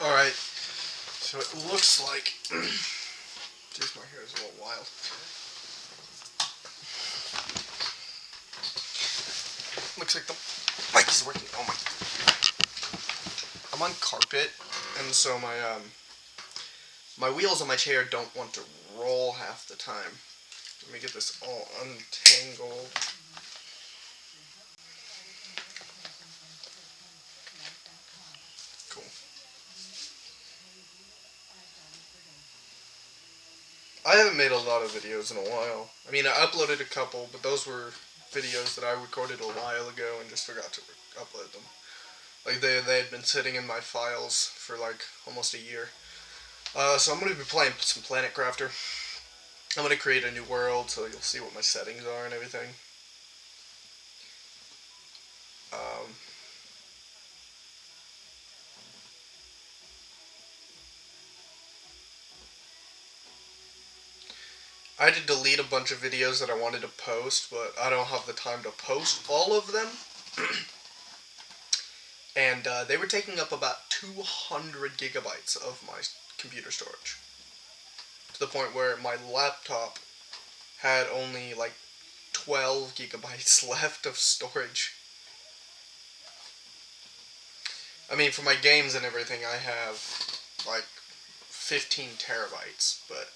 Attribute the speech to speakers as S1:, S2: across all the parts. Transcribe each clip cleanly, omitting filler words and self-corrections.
S1: Alright, so it looks like... Jeez, my hair is a little wild. Looks like the mic is working. Oh my... I'm on carpet, and so my wheels on my chair don't want to roll half the time. Let me get this all untangled. Cool. I haven't made a lot of videos in a while. I mean, I uploaded a couple, but those were videos that I recorded a while ago and just forgot to upload them. Like, they had been sitting in my files for, like, almost a year. So I'm going to be playing some Planet Crafter. I'm going to create a new world, so you'll see what my settings are and everything. I had to delete a bunch of videos that I wanted to post, but I don't have the time to post all of them. And they were taking up about 200 gigabytes of my computer storage. To the point where my laptop had only like 12 gigabytes left of storage. I mean, for my games and everything, I have like 15 terabytes, but...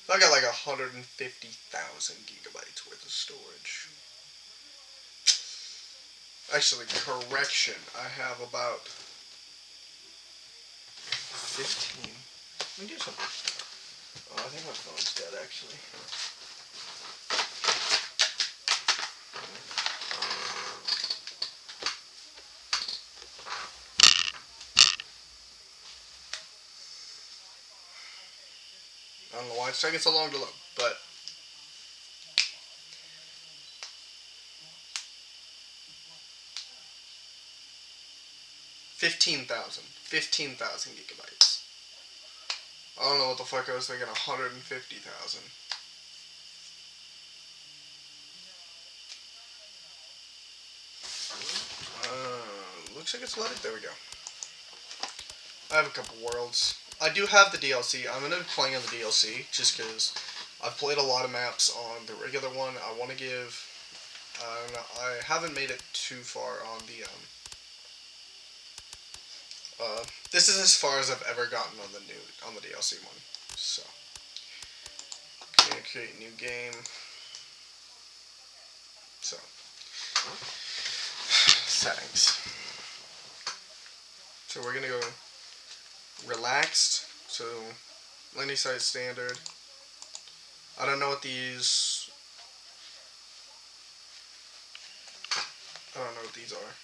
S1: So I got like 150,000 gigabytes worth of storage. Actually, correction, I have about 15. Let me do something. Oh, I think my phone's dead, actually. I don't know why it's taking so long to load, but... $15,000 gigabytes. I don't know what the fuck I was thinking, 150,000. Looks like it's loaded. There we go. I have a couple worlds. I do have the DLC. I'm going to be playing on the DLC just because I've played a lot of maps on the regular one. I want to give... I haven't made it too far on the... this is as far as I've ever gotten on the DLC one. So, gonna create a new game. So, settings. So we're gonna go relaxed. So, landing site standard. I don't know what these. I don't know what these are.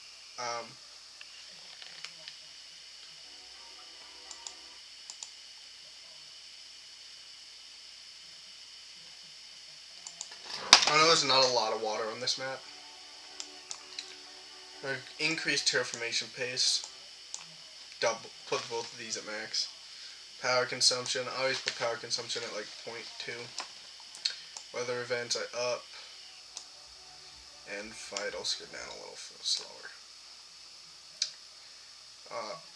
S1: I know there's not a lot of water on this map. Increased terraformation pace. Put both of these at max. Power consumption. I always put power consumption at like 0.2. Weather events I up. And vitals go down a little slower.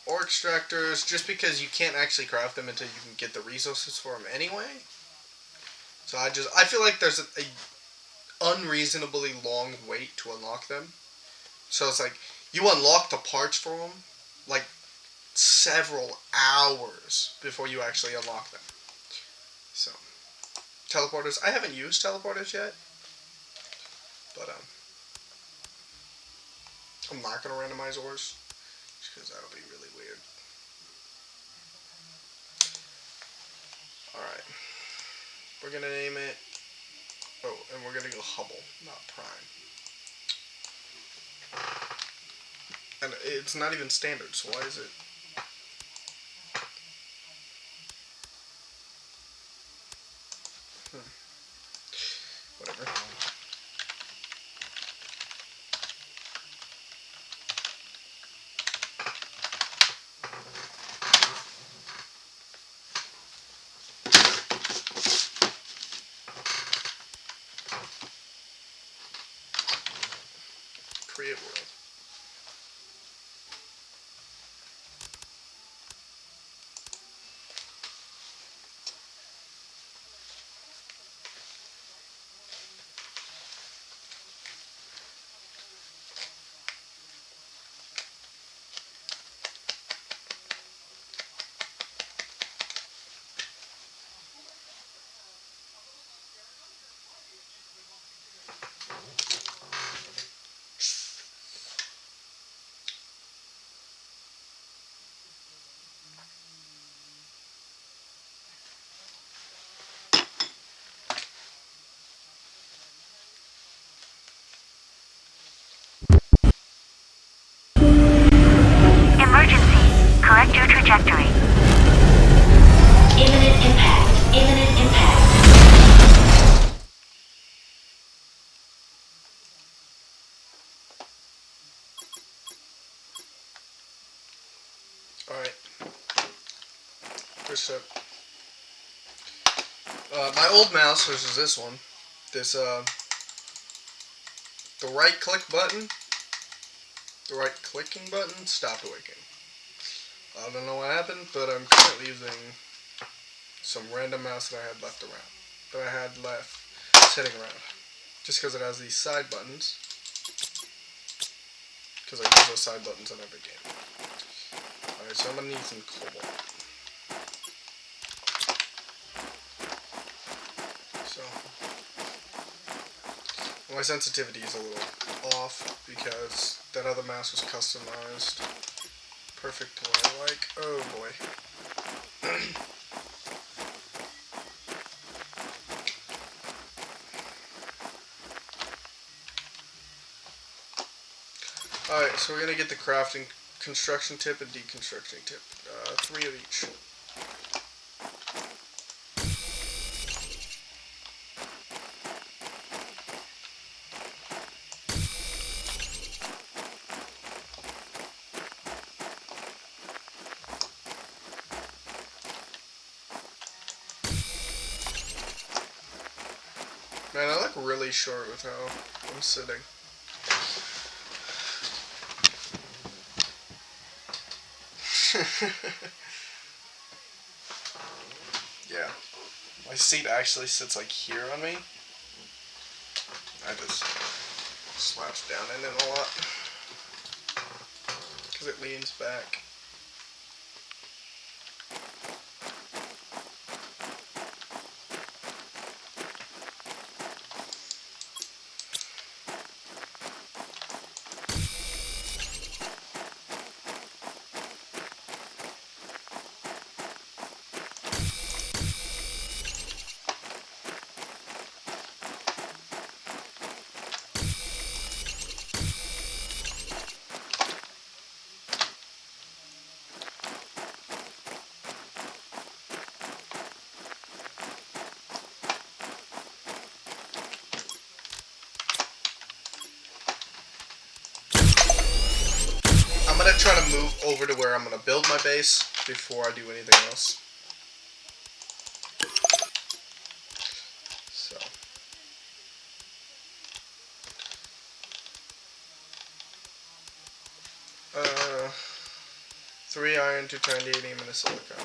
S1: Ore extractors, just because you can't actually craft them until you can get the resources for them anyway. So I feel like there's a unreasonably long wait to unlock them. So it's like, you unlock the parts for them, like, several hours before you actually unlock them. So, teleporters, I haven't used teleporters yet, but, I'm not going to randomize ores, just because that'll be really weird. Alright, we're going to name it, oh, and we're going to go Hubble, not Prime. And it's not even standard, so why is it? Whatever. create world.
S2: Emergency. Correct your trajectory. Imminent impact. Imminent impact.
S1: Alright. First step. My old mouse, which is this one, the right click button, the right clicking button stopped working. I don't know what happened, but I'm currently using some random mouse that I had left sitting around. Just because it has these side buttons. Because I use those side buttons in every game. Alright, so I'm going to need some cobalt. So, my sensitivity is a little off because that other mouse was customized perfect to what I like. Oh boy. Alright, so we're going to get the crafting construction tip and deconstructing tip. 3 of each. Man, I look really short with how I'm sitting. Yeah. My seat actually sits like here on me. I just slouch down in it a lot. Because it leans back. I'm going to try to move over to where I'm going to build my base before I do anything else. So. 3 iron, 2 titanium, and a silicon.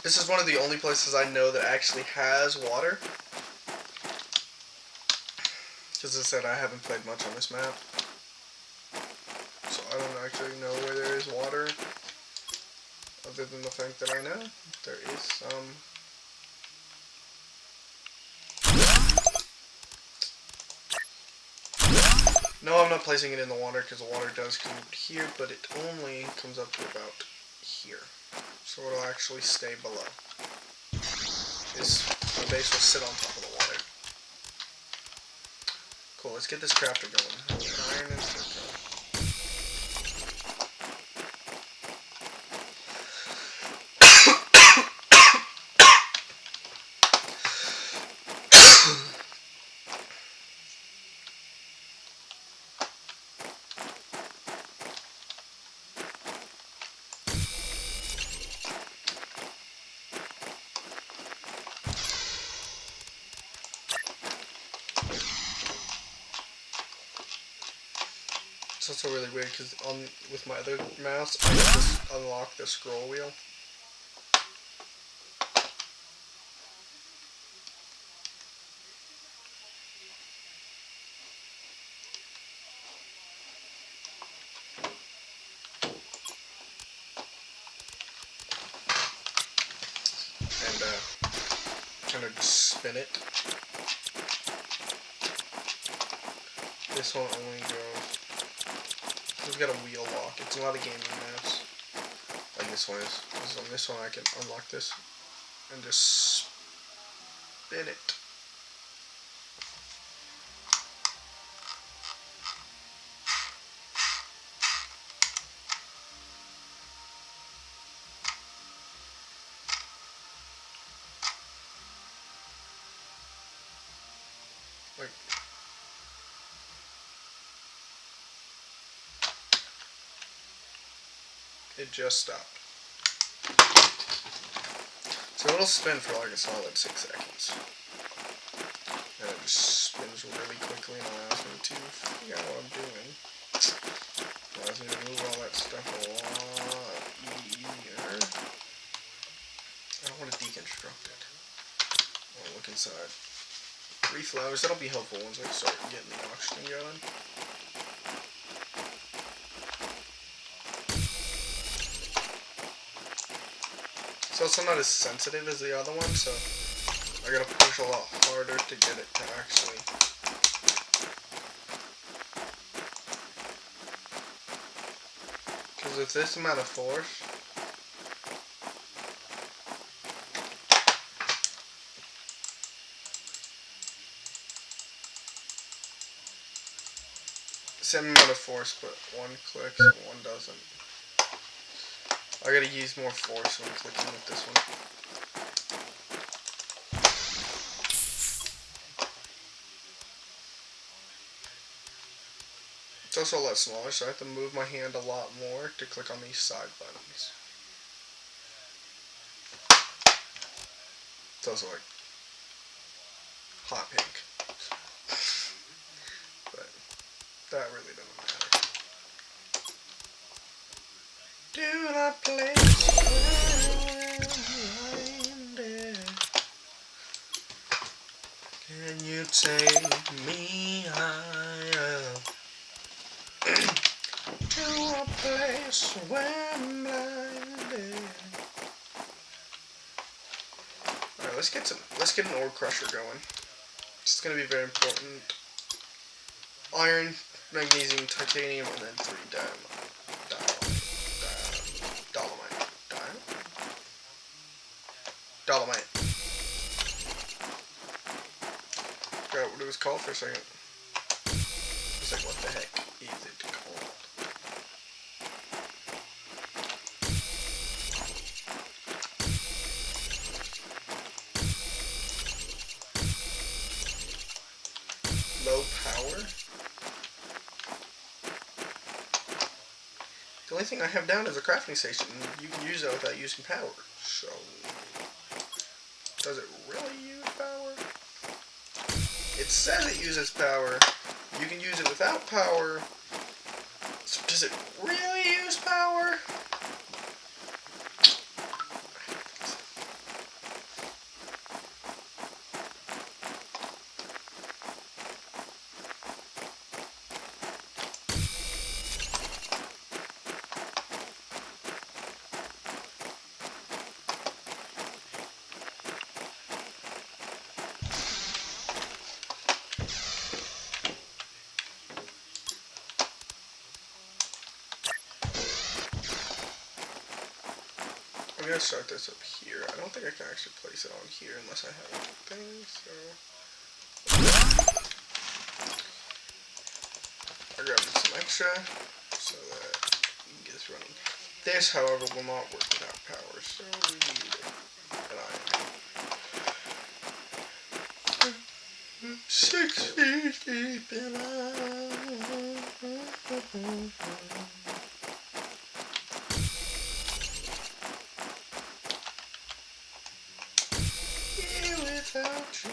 S1: This is one of the only places I know that actually has water. Because as I said, I haven't played much on this map. So I don't actually know where there is water. Other than the fact that I know there is some. No, I'm not placing it in the water because the water does come up here, but it only comes up to about here. So it'll actually stay below. The base will sit on top of the water. Cool, let's get this crafter going. Iron and silicone. It's also really weird because with my other mouse, I just unlock the scroll wheel. And kind of just spin it. This one only goes. It's got a wheel lock. It's not a gaming mouse like this one is. Because on this one I can unlock this and just spin it. Like, it just stopped. So it'll spin for like a solid 6 seconds. And it just spins really quickly and allows me to figure out what I'm doing. Allows me to move all that stuff a lot easier. I don't want to deconstruct it. I want to look inside. 3 flowers, that'll be helpful once I start getting the oxygen going. So it's not as sensitive as the other one, so I gotta push a lot harder to get it to actually. Because with this amount of force, same amount of force, but one clicks and one doesn't. I gotta use more force when clicking with this one. It's also a lot smaller, so I have to move my hand a lot more to click on these side buttons. It's also like hot pink. But that really doesn't matter. Do not place there. Can you take me higher to a place where I'm blinded? Alright, let's get an ore crusher going. It's gonna be very important. Iron, magnesium, titanium, and then 3 dolomite. Forgot what it was called for a second. I was like, what the heck is it called? Low power? The only thing I have down is a crafting station. You can use that without using power. So, does it really use power? It says it uses power. You can use it without power. So does it really use power? we gotta start this up here. I don't think I can actually place it on here unless I have a thing, so... I grabbed some extra so that we can get this running. This, however, will not work without power, so we need an iron. 6 feet deep in without you.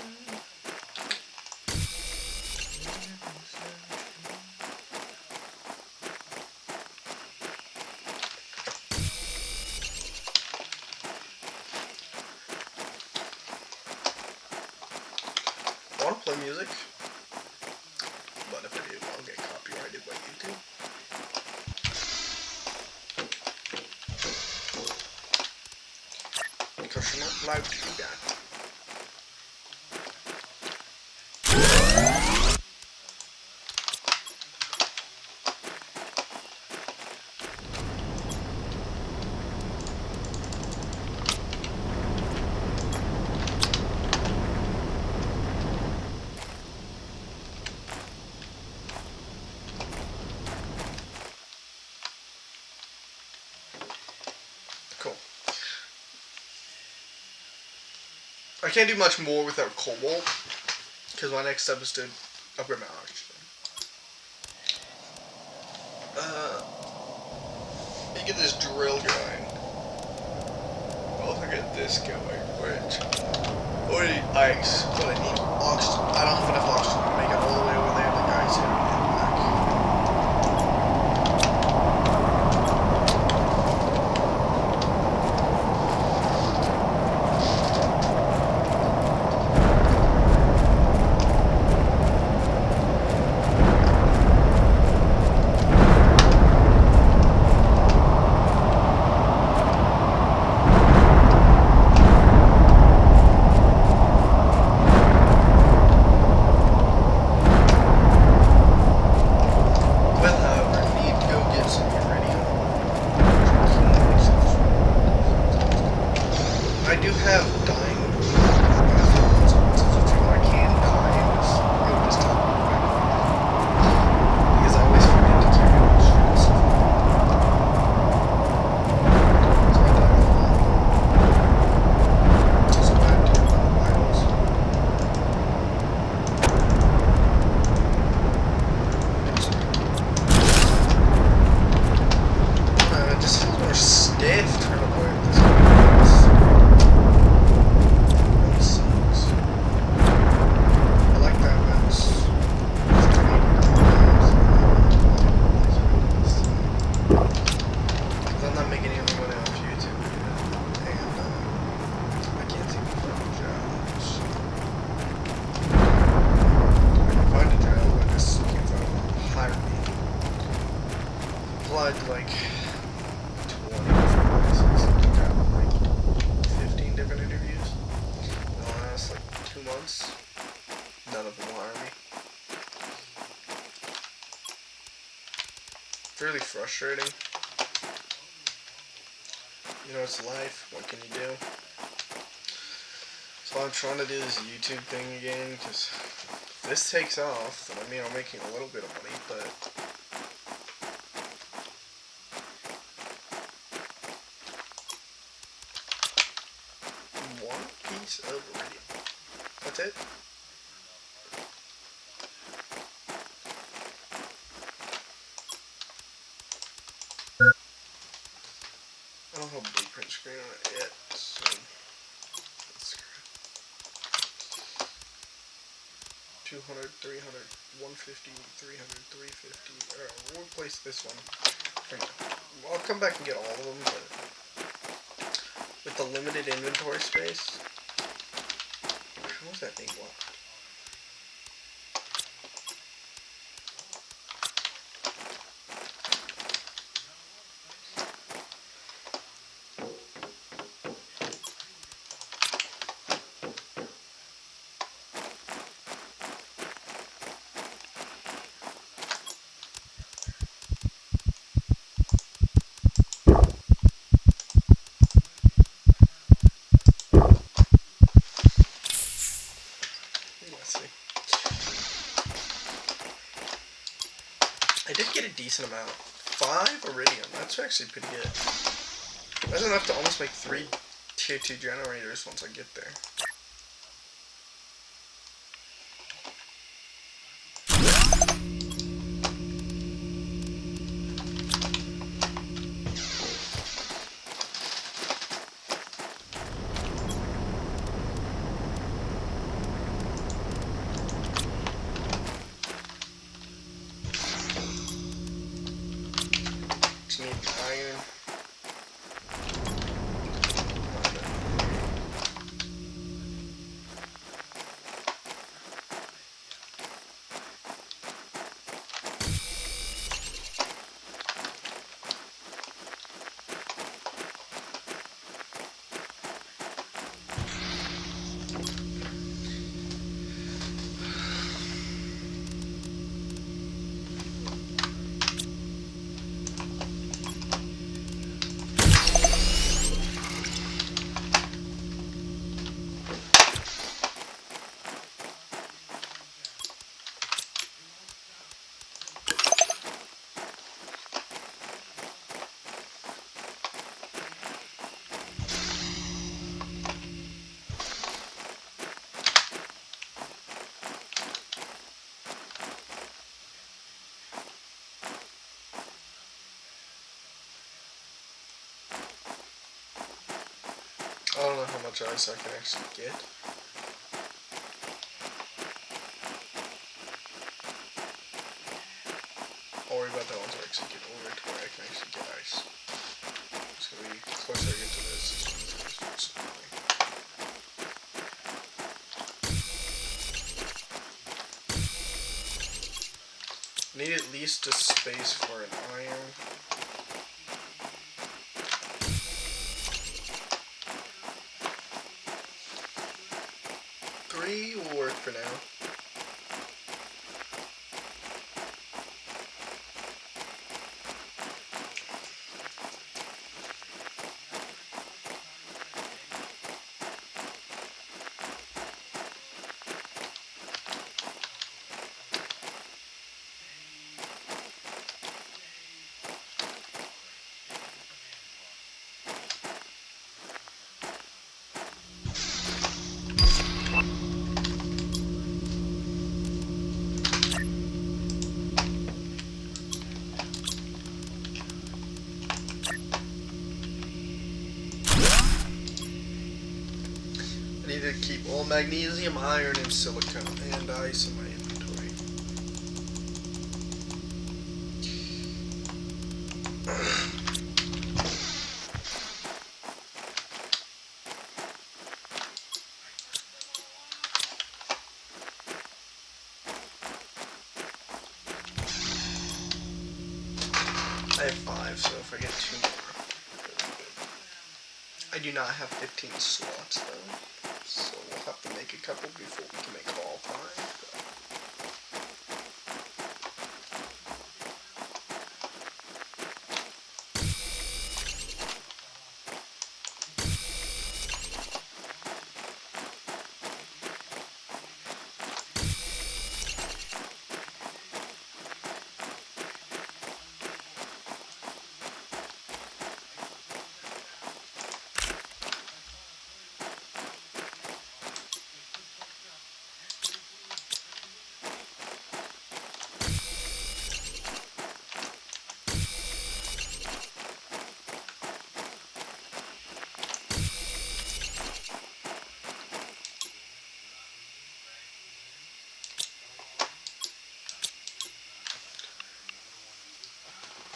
S1: I want to play music, but if I do, I'll get copyrighted by YouTube. Because you're not allowed to do that. Cool. I can't do much more without cobalt, because my next step is to upgrade my oxygen. Let me get this drill going. I'll get this going, which I need ice, but I need oxygen. I don't have enough oxygen to make it all the way over there. The guys here and back. I do have dying. I can die in this time. Because I always forget to carry my shit. So I die a lot. So I have to do a lot of vitals. It just feels more stiff trying to play with this. Applied to like 20 different places. Got like 15 different interviews in the last like 2 months. None of them will hire me. Really frustrating. You know, it's life. What can you do? So I'm trying to do this YouTube thing again, because if this takes off, then I mean I'm making a little bit of money, but one piece of iridium. That's it. I don't have a blueprint screen on it yet, so let's screw it. 200, 300, 150, 300, 350. Alright, we'll replace this one for now. Well, I'll come back and get all of them, but with the limited inventory space, how is that thing locked? I did get a decent amount. 5 iridium. That's actually pretty good. That's enough to almost make 3 tier 2 generators once I get there. Just need iron. I don't know how much ice I can actually get. I'll worry about that once I actually get over to where I can actually get ice. So the closer I get to this, need at least a space for an iron. Three will work for now. I need to keep all magnesium, iron, and silicon, and ice in my inventory. I have 5, so if I get 2 more, that'll be good. I do not have 15 slots though. So we'll have to make a couple before we can make all 5.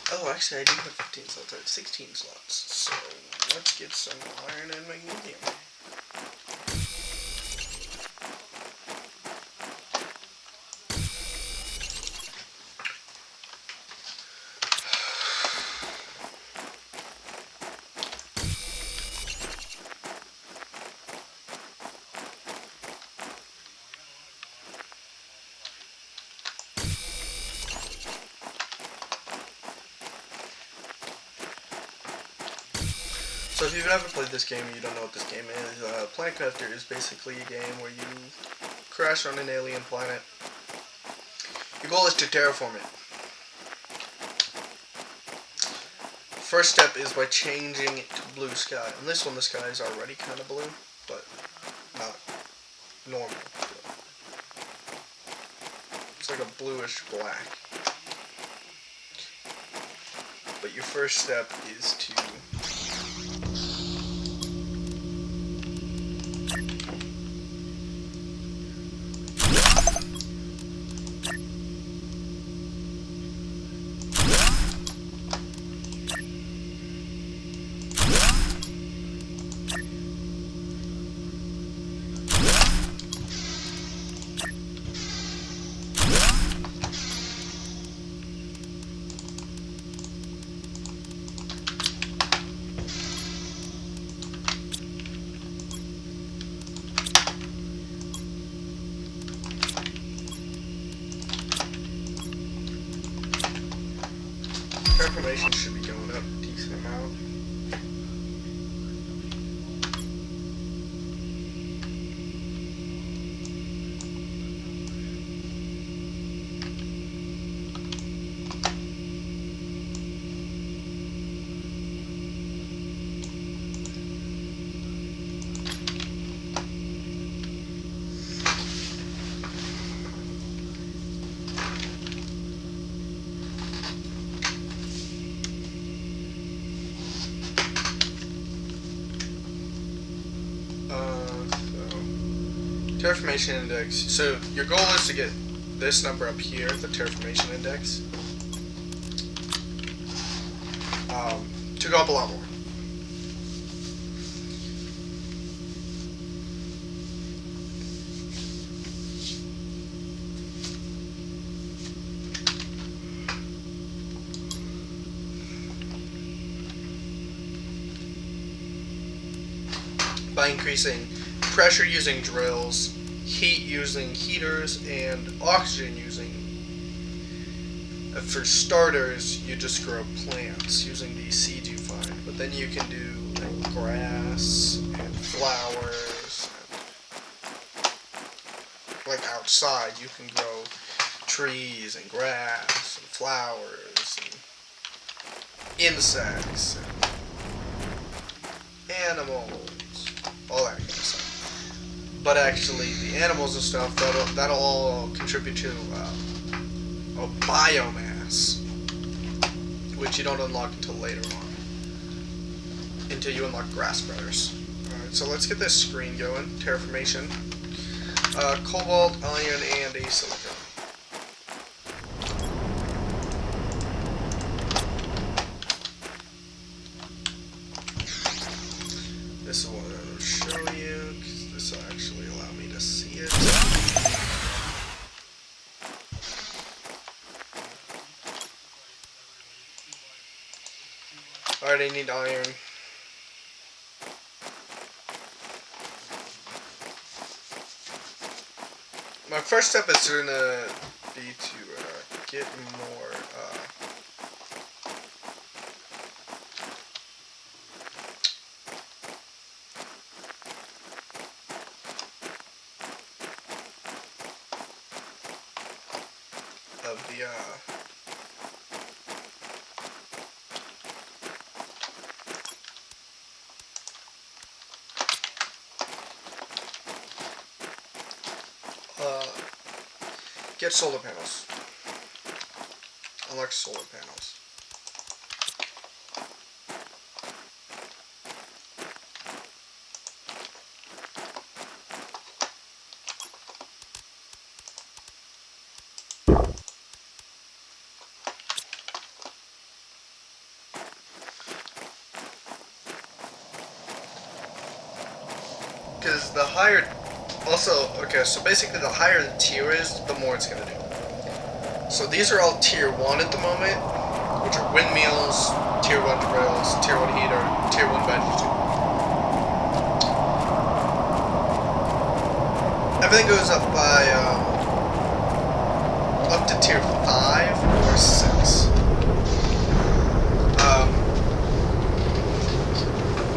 S1: Oh, actually, I do have 15 slots. I have 16 slots. So let's get some iron and magnesium. So if you've never played this game and you don't know what this game is, Planet Crafter is basically a game where you crash on an alien planet. Your goal is to terraform it. first step is by changing it to blue sky. On this one, the sky is already kind of blue, but not normal. It's like a bluish black. But your first step is to information should be going up a decent amount. Terraformation index. So your goal is to get this number up here, the terraformation index, to go up a lot more. By increasing pressure using drills, heat using heaters, and oxygen using. For starters, you just grow plants using the seeds you find, but then you can do like grass and flowers. And, like outside, you can grow trees and grass and flowers and insects and animals, all that kind of stuff. But actually, the animals and stuff, that'll all contribute to a biomass, which you don't unlock until later on, until you unlock grass spreaders. Alright, so let's get this screen going. Terraformation. Cobalt, iron, and a silicon. This is what I'll show you, because this will actually allow me to see it. Alright, I need iron. My first step is going to be to get more of the get solar panels. Unlock solar panels. Because the higher, also, okay, so basically the higher the tier is, the more it's going to do. So these are all tier 1 at the moment, which are windmills, tier 1 drills, tier 1 heater, tier 1 vegetable. Everything goes up by, up to tier 5 or 6.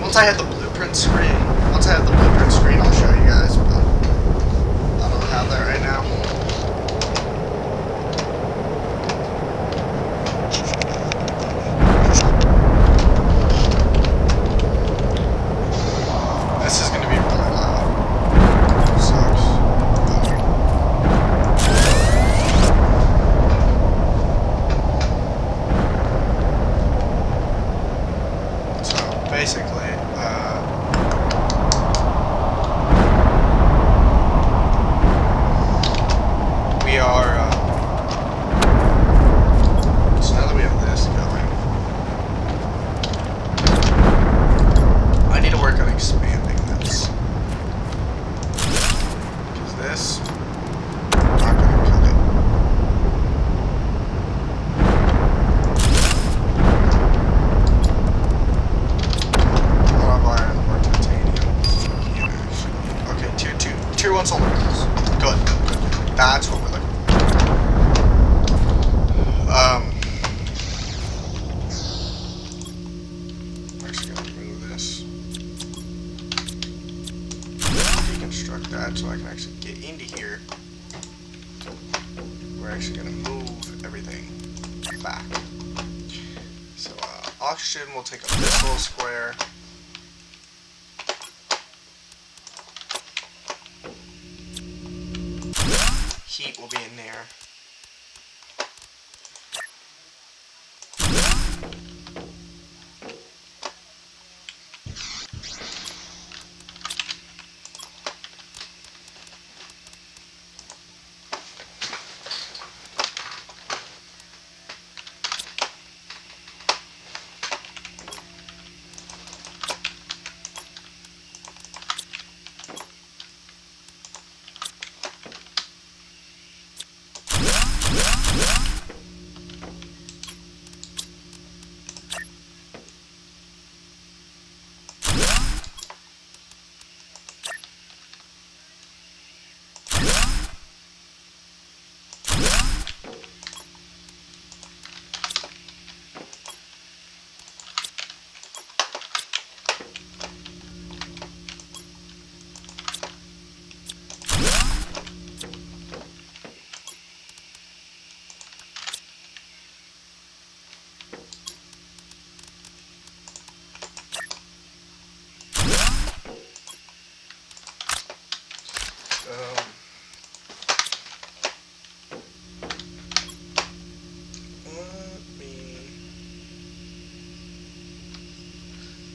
S1: Once I have the blueprint screen, I'll show you guys, but I don't have that right now. move everything back. So oxygen will take up this little square. Heat will be in there.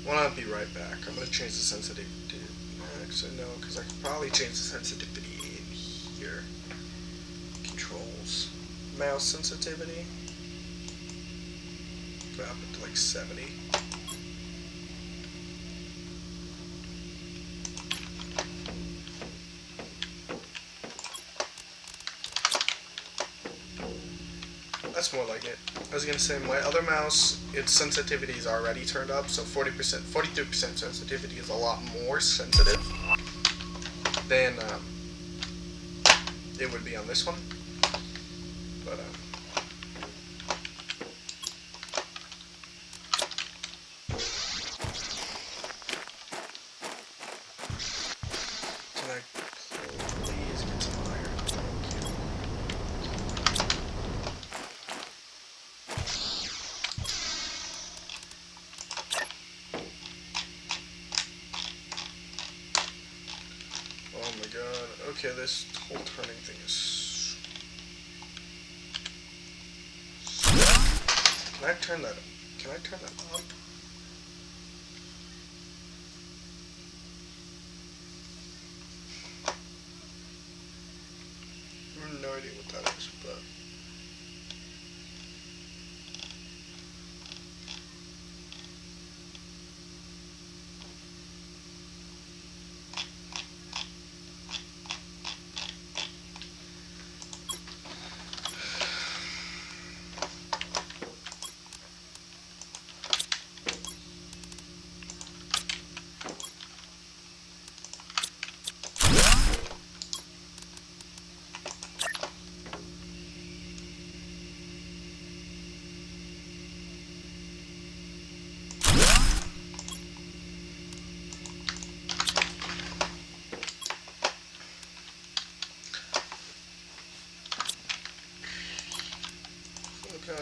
S1: Well, I'll be right back. I'm going to change the sensitivity. Actually, no, because I could probably change the sensitivity in here. Controls. Mouse sensitivity. Drop it to like 70. That's more like it. I was gonna say my other mouse, its sensitivity is already turned up, so 40%, 43% sensitivity is a lot more sensitive than it would be on this one. But can I please get some iron? Thank you. Oh my god. Okay, this whole turning thing is... Can I turn that up? Can I turn that up? I have no idea what that is, but...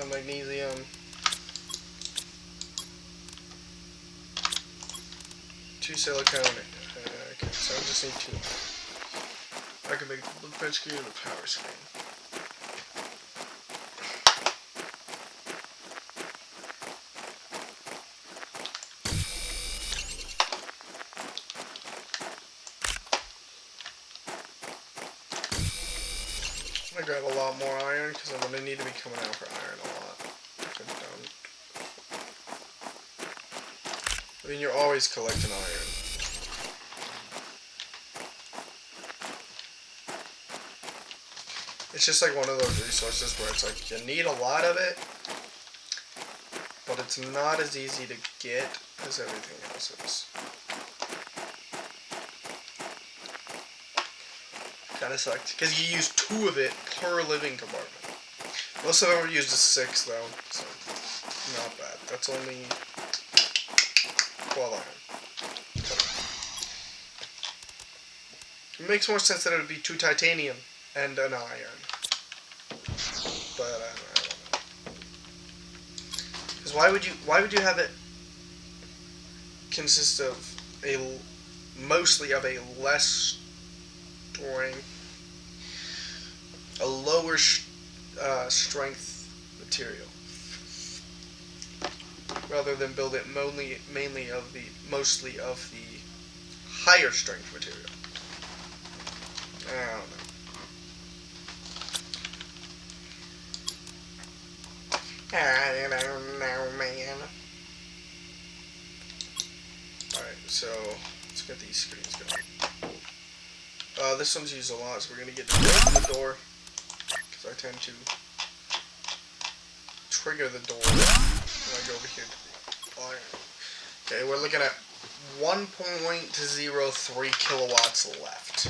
S1: Magnesium. 2 silicone. Okay, so I just need 2. I can make the print screen and the power screen. I'm gonna grab a lot more iron because I'm gonna need to be coming out for iron a lot. I mean, you're always collecting iron. It's just like one of those resources where it's like you need a lot of it, but it's not as easy to get as everything else is. Kinda sucked, because you use 2 of it per living compartment. Most of them use the 6 though, so not bad. That's only 12 iron. It makes more sense that it would be 2 titanium and an iron. but I don't know. Because why would you have it consist of mostly of a less strength, a lower strength material, rather than build it mostly of the higher strength material? I don't know. I don't know, man. Alright, so let's get these screens going. This one's used a lot, so we're going to get to open the door, because I tend to trigger the door when I go over here to the iron. Okay, we're looking at 1.03 kilowatts left.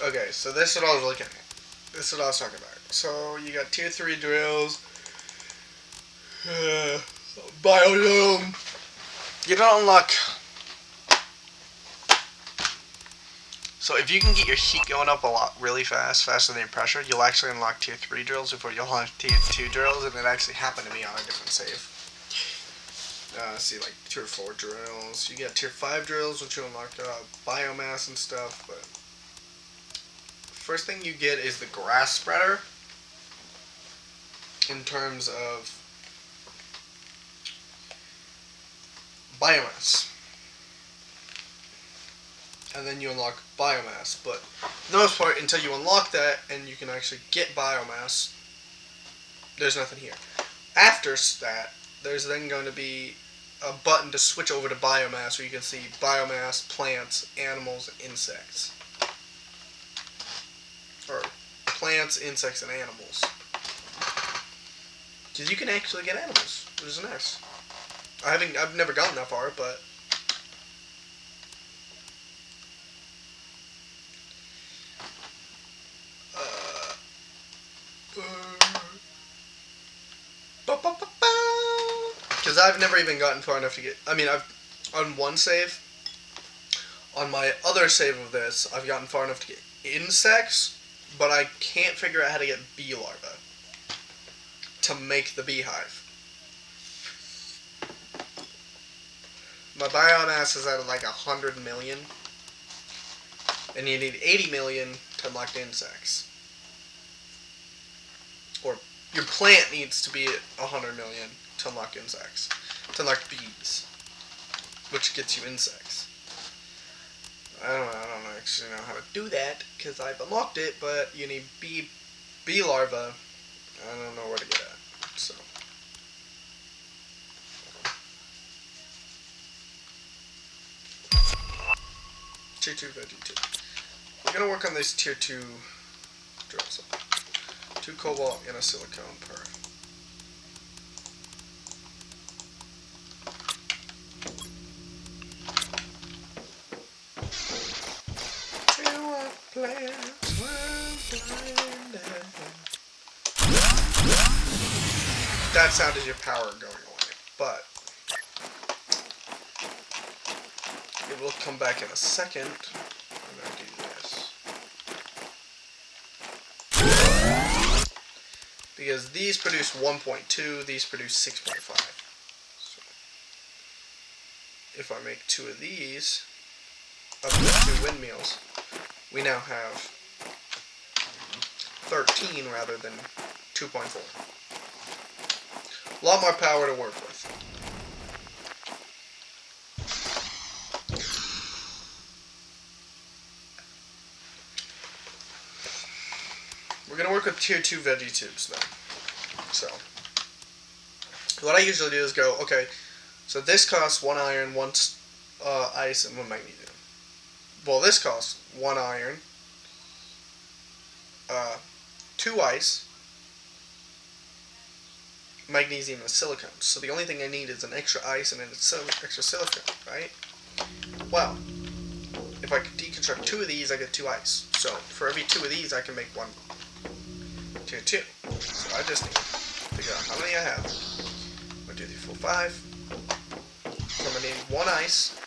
S1: Okay, so this is what I was looking at. This is what I was talking about. So you got tier 3 drills, biodome. You don't unlock. So if you can get your heat going up a lot really fast, faster than your pressure, you'll actually unlock tier 3 drills before you'll unlock tier 2 drills, and it actually happened to me on a different save. See, like tier 4 drills. You get tier 5 drills, which you unlock biomass and stuff, but first thing you get is the grass spreader in terms of biomass. And then you unlock biomass, but for the most part, until you unlock that and you can actually get biomass, there's nothing here. After that, there's then going to be a button to switch over to biomass where you can see biomass, plants, animals, and insects. Or plants, insects, and animals. Because you can actually get animals, which is nice. I've never gotten that far, but because I've never even gotten far enough to get. I mean, I've on one save. On my other save of this, I've gotten far enough to get insects, but I can't figure out how to get bee larvae to make the beehive. My biomass is at like 100 million, and you need 80 million to unlock insects. Or your plant needs to be at 100 million to unlock insects, to unlock bees, which gets you insects. I don't actually know how to do that because I've unlocked it, but you need bee larvae. I don't know where to get at. So tier 2 veggie 2. We're gonna work on these tier 2 drills. 2 cobalt and a silicone per. That sounded your power going away, but it will come back in a second. I'm going to do this. Because these produce 1.2, these produce 6.5. So if I make 2 of these, of the 2 windmills, we now have 13 rather than 2.4. A lot more power to work with. We're going to work with tier 2 veggie tubes now. So, what I usually do is go, okay, so this costs 1 iron, 1 ice, and 1 magnesium. Well, this costs 1 iron, 2 ice, magnesium, and silicone. So the only thing I need is an extra ice and an extra silicone, right? Well, if I could deconstruct 2 of these, I get 2 ice. So for every 2 of these, I can make 1 tier 2. So I just need to figure out how many I have. 1, 2, 3, 4, 5. So I'm going to need 1 ice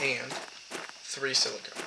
S1: and 3 silicone.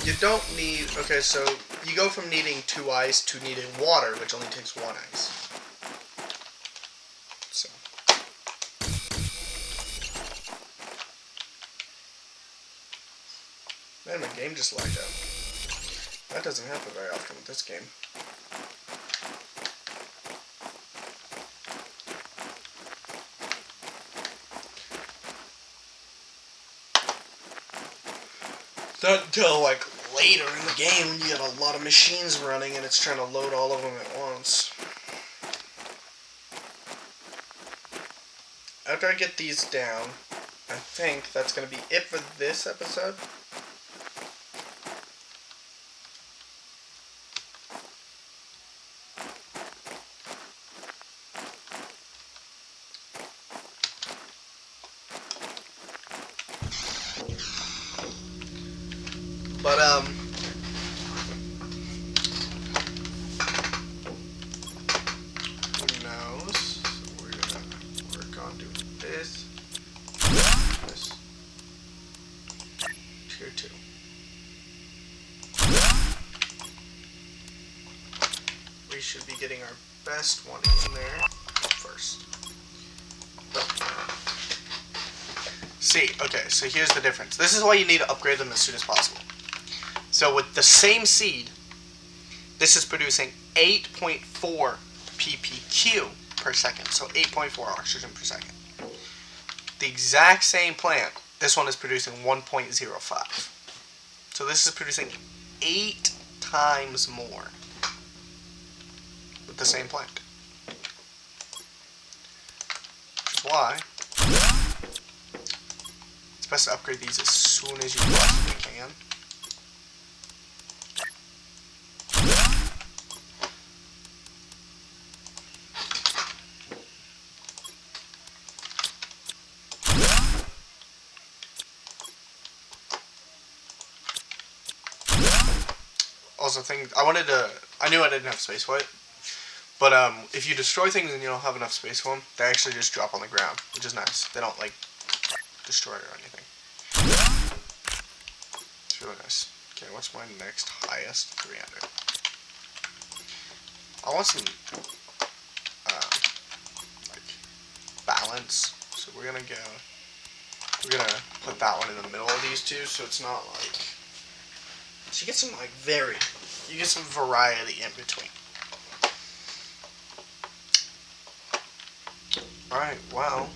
S1: You don't need... Okay, so you go from needing 2 ice to needing water, which only takes 1 ice. So... Man, my game just lagged out. That doesn't happen very often with this game. Not until, like, later in the game when you have a lot of machines running and it's trying to load all of them at once. After I get these down, I think that's going to be it for this episode. But, who knows? So we're gonna work on doing this, tier 2. We should be getting our best one in there first. See, okay, so here's the difference. This is why you need to upgrade them as soon as possible. So with the same seed, this is producing 8.4 ppq per second. So 8.4 oxygen per second. The exact same plant, this one is producing 1.05. So this is producing 8 times more with the same plant. Which is why it's best to upgrade these as soon as you possibly can. Also, I knew I didn't have space for it, but if you destroy things and you don't have enough space for them, they actually just drop on the ground, which is nice. They don't, like, destroy it or anything. It's really nice. Okay, what's my next highest? 300. I want some, like, balance, so we're gonna put that one in the middle of these two, so it's not like, so you get some, like, you get some variety in between. Alright, well.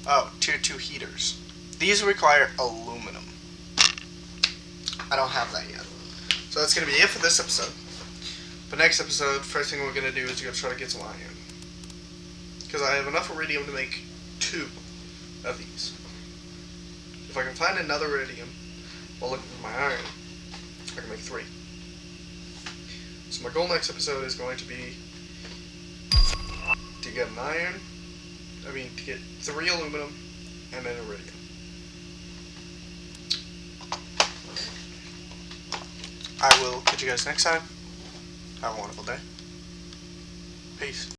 S1: Oh, tier 2 heaters. These require aluminum. I don't have that yet. So that's going to be it for this episode. But next episode, first thing we're going to do is try to get some iron. Because I have enough iridium to make 2 of these. If I can find another iridium while looking for my iron, I can make 3. So my goal next episode is going to be to get an iron, to get 3 aluminum and an iridium. I will catch you guys next time. Have a wonderful day. Peace.